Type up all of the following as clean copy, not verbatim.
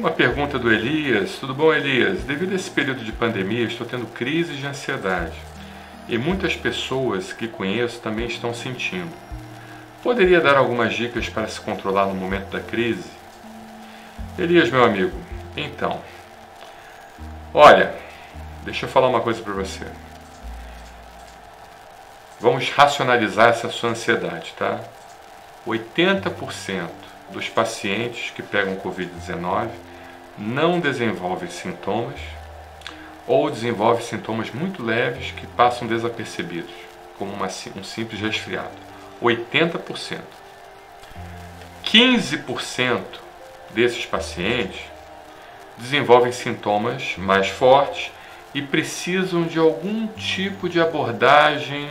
Uma pergunta do Elias. Tudo bom, Elias? Devido a esse período de pandemia, estou tendo crises de ansiedade. E muitas pessoas que conheço também estão sentindo. Poderia dar algumas dicas para se controlar no momento da crise? Elias, meu amigo, então, olha, deixa eu falar uma coisa para você. Vamos racionalizar essa sua ansiedade, tá? 80% dos pacientes que pegam Covid-19 não desenvolvem sintomas ou desenvolvem sintomas muito leves que passam desapercebidos, como um simples resfriado. 80%. 15% desses pacientes desenvolvem sintomas mais fortes e precisam de algum tipo de abordagem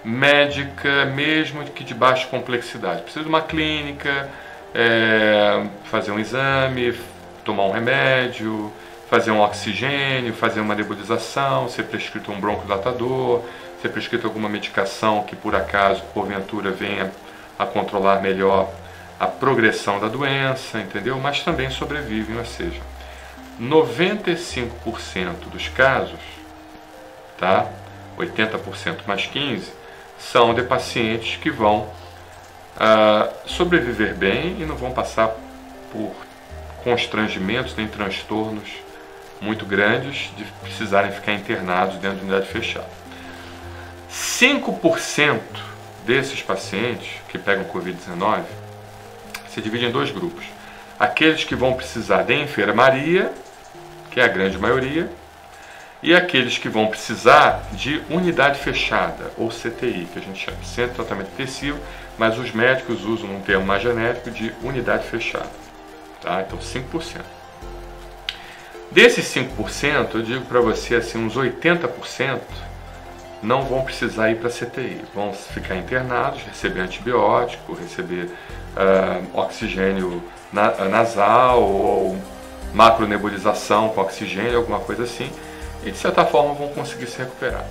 médica, mesmo que de baixa complexidade. Precisa de uma clínica, fazer um exame, tomar um remédio, fazer um oxigênio, fazer uma nebulização, ser prescrito um broncodilatador, ser prescrito alguma medicação que por acaso, porventura, venha a controlar melhor a progressão da doença, entendeu? Mas também sobrevivem, ou seja, 95% dos casos, tá? 80% mais 15%, são de pacientes que vão sobreviver bem e não vão passar por constrangimentos nem transtornos muito grandes de precisarem ficar internados dentro de unidade fechada. 5% desses pacientes que pegam Covid-19 se dividem em dois grupos. Aqueles que vão precisar de enfermaria, que é a grande maioria, e aqueles que vão precisar de unidade fechada, ou CTI, que a gente chama de Centro de Tratamento Intensivo, mas os médicos usam um termo mais genérico de unidade fechada. Tá? Então, 5%. Desses 5%, eu digo para você assim, uns 80% não vão precisar ir para a CTI. Vão ficar internados, receber antibiótico, receber oxigênio nasal ou macronebulização com oxigênio, alguma coisa assim, e de certa forma vão conseguir se recuperar.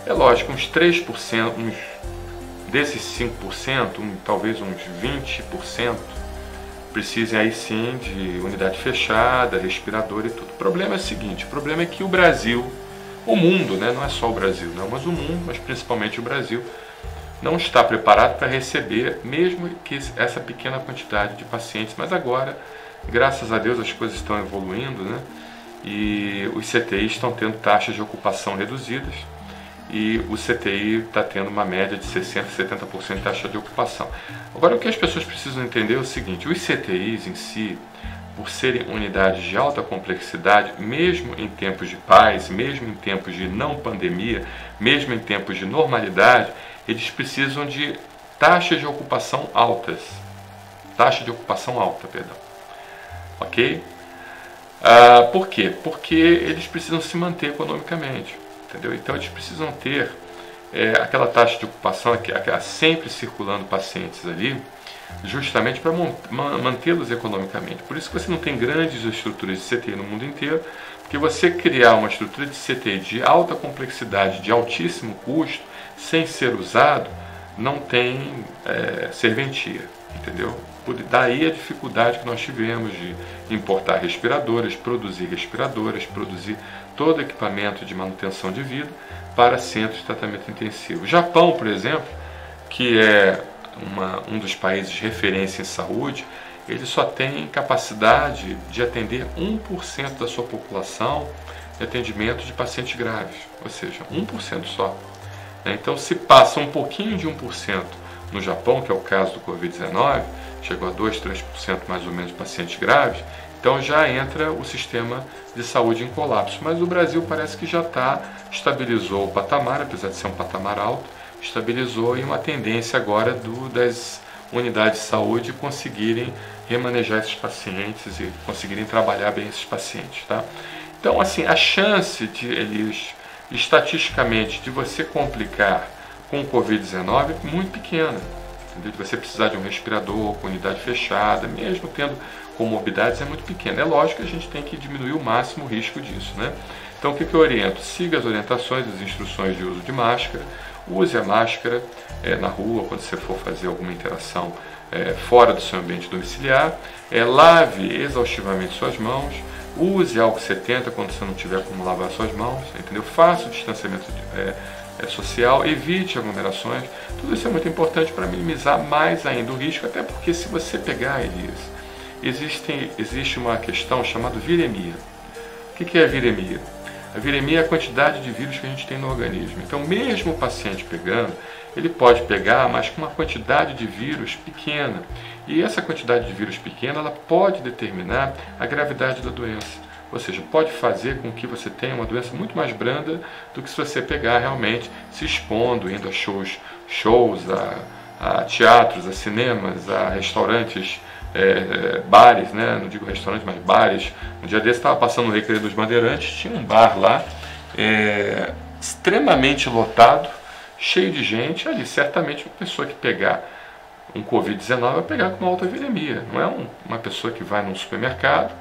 É lógico, uns 3%, desses 5%, talvez uns 20%, precisem aí sim de unidade fechada, respirador e tudo. O problema é o seguinte, o problema é que o Brasil, o mundo, né, não é só o Brasil, não, mas o mundo, mas principalmente o Brasil, não está preparado para receber mesmo que essa pequena quantidade de pacientes. Mas agora, graças a Deus, as coisas estão evoluindo, né? E os CTIs estão tendo taxas de ocupação reduzidas e o CTI está tendo uma média de 60%, 70% de taxa de ocupação. Agora, o que as pessoas precisam entender é o seguinte, os CTIs em si, por serem unidades de alta complexidade, mesmo em tempos de paz, mesmo em tempos de não pandemia, mesmo em tempos de normalidade, eles precisam de taxas de ocupação altas. Taxa de ocupação alta, perdão. Ok? Por quê? Porque eles precisam se manter economicamente, entendeu? Então eles precisam ter aquela taxa de ocupação, aquela sempre circulando pacientes ali, justamente para mantê-los economicamente. Por isso que você não tem grandes estruturas de CTI no mundo inteiro, porque você criar uma estrutura de CTI de alta complexidade, de altíssimo custo, sem ser usado, não tem serventia, entendeu? Daí a dificuldade que nós tivemos de importar respiradores, produzir todo equipamento de manutenção de vida para centros de tratamento intensivo. O Japão, por exemplo, que é um dos países de referência em saúde, ele só tem capacidade de atender 1% da sua população de atendimento de pacientes graves, ou seja, 1% só. Então, se passa um pouquinho de 1% no Japão, que é o caso do Covid-19, chegou a 2%, 3% mais ou menos de pacientes graves, então já entra o sistema de saúde em colapso. Mas o Brasil parece que já estabilizou o patamar, apesar de ser um patamar alto, estabilizou em uma tendência agora das unidades de saúde conseguirem remanejar esses pacientes e conseguirem trabalhar bem esses pacientes. Tá? Então, assim, a chance de eles, estatisticamente, de você complicar com o Covid-19 é muito pequena. Entendeu? De você precisar de um respirador com unidade fechada, mesmo tendo comorbidades, é muito pequena. É lógico que a gente tem que diminuir o máximo o risco disso, né? Então, o que eu oriento? Siga as orientações, as instruções de uso de máscara, use a máscara na rua, quando você for fazer alguma interação fora do seu ambiente domiciliar, lave exaustivamente suas mãos, use álcool 70 quando você não tiver como lavar suas mãos, entendeu? Faça o distanciamento social, evite aglomerações. Tudo isso é muito importante para minimizar mais ainda o risco, até porque se você pegar, Elias, existe uma questão chamada viremia. O que é a viremia? A viremia é a quantidade de vírus que a gente tem no organismo. Então, mesmo o paciente pegando, ele pode pegar, mas com uma quantidade de vírus pequena. E essa quantidade de vírus pequena, ela pode determinar a gravidade da doença. Ou seja, pode fazer com que você tenha uma doença muito mais branda do que se você pegar realmente se expondo, indo a shows a teatros, a cinemas, a restaurantes, bares, né? Não digo restaurante, mas bares. Um dia desse estava passando no Recreio dos Bandeirantes, tinha um bar lá, extremamente lotado, cheio de gente. Ali, certamente, uma pessoa que pegar um Covid-19 vai pegar com uma alta viremia. Não é uma pessoa que vai num supermercado,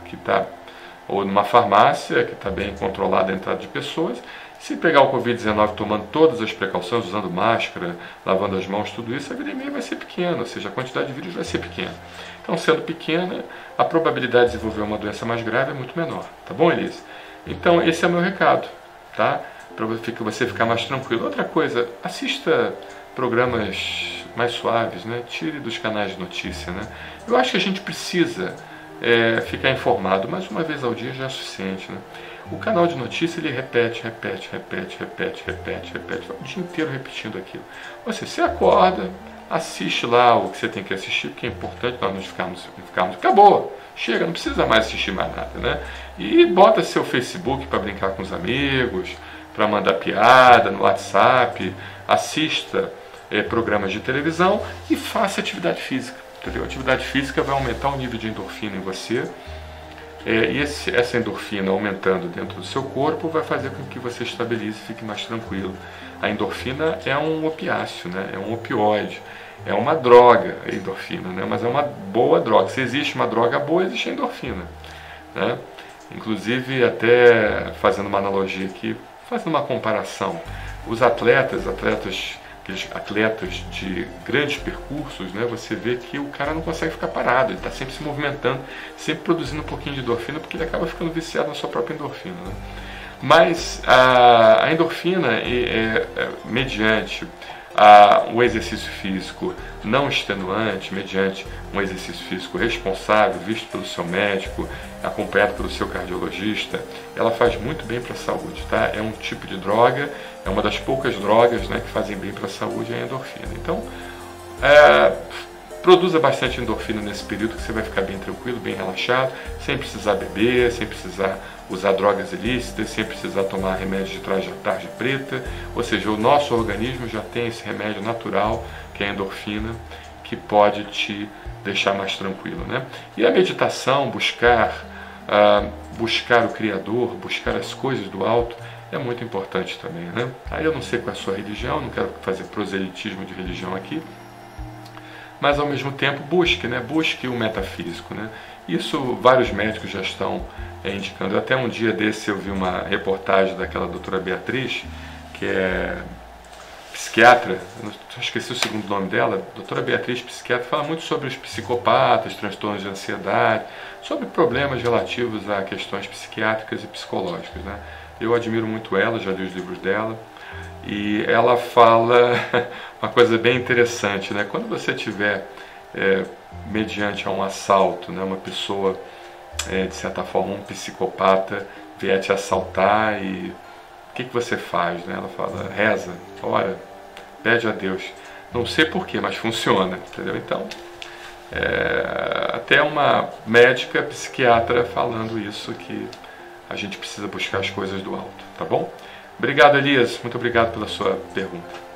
ou numa farmácia, que está bem controlada a entrada de pessoas. Se pegar o Covid-19 tomando todas as precauções, usando máscara, lavando as mãos, tudo isso, a viremia vai ser pequena, ou seja, a quantidade de vírus vai ser pequena. Então, sendo pequena, a probabilidade de desenvolver uma doença mais grave é muito menor. Tá bom, Elise? Então, esse é o meu recado, tá? Para você ficar mais tranquilo. Outra coisa, assista programas mais suaves, né? Tire dos canais de notícia, né? Eu acho que a gente precisa ficar informado, mas uma vez ao dia já é suficiente, né? O canal de notícia, ele repete o dia inteiro repetindo aquilo. Você acorda, assiste lá o que você tem que assistir, porque é importante nós não ficarmos acabou, chega, não precisa mais assistir mais nada, né? E bota seu Facebook para brincar com os amigos, para mandar piada no WhatsApp, assista programas de televisão e faça atividade física, entendeu? A atividade física vai aumentar o nível de endorfina em você, e essa endorfina aumentando dentro do seu corpo vai fazer com que você estabilize e fique mais tranquilo. A endorfina é um opiáceo, né? É um opioide, é uma droga a endorfina, né? Mas é uma boa droga. Se existe uma droga boa, existe a endorfina, né? Inclusive, até fazendo uma analogia aqui, fazendo uma comparação, os atletas de grandes percursos, né, você vê que o cara não consegue ficar parado, ele está sempre se movimentando, sempre produzindo um pouquinho de endorfina, porque ele acaba ficando viciado na sua própria endorfina, né? Mas a endorfina, mediante o exercício físico não extenuante, mediante um exercício físico responsável, visto pelo seu médico, acompanhado pelo seu cardiologista, ela faz muito bem para a saúde, tá? É um tipo de droga, é uma das poucas drogas, né, que fazem bem para a saúde, é a endorfina. Então, produza bastante endorfina nesse período, que você vai ficar bem tranquilo, bem relaxado, sem precisar beber, sem precisar usar drogas ilícitas, sem precisar tomar remédio de tarja preta. Ou seja, o nosso organismo já tem esse remédio natural, que é a endorfina, que pode te deixar mais tranquilo, né? E a meditação, buscar o Criador, buscar as coisas do alto, é muito importante também, né? Aí eu não sei qual é a sua religião, não quero fazer proselitismo de religião aqui, mas ao mesmo tempo busque o metafísico, né? Isso vários médicos já estão indicando. Até um dia desse eu vi uma reportagem daquela doutora Beatriz, que é psiquiatra, eu esqueci o segundo nome dela, doutora Beatriz, psiquiatra, fala muito sobre os psicopatas, transtornos de ansiedade, sobre problemas relativos a questões psiquiátricas e psicológicas, né? Eu admiro muito ela, já li os livros dela, e ela fala uma coisa bem interessante, né? Quando você tiver mediante a um assalto, né, uma pessoa, de certa forma, um psicopata vier te assaltar, e o que você faz, né? Ela fala, reza, ora, pede a Deus. Não sei porquê, mas funciona, entendeu? Então, até uma médica psiquiatra falando isso, que a gente precisa buscar as coisas do alto, tá bom? Obrigado, Elias, muito obrigado pela sua pergunta.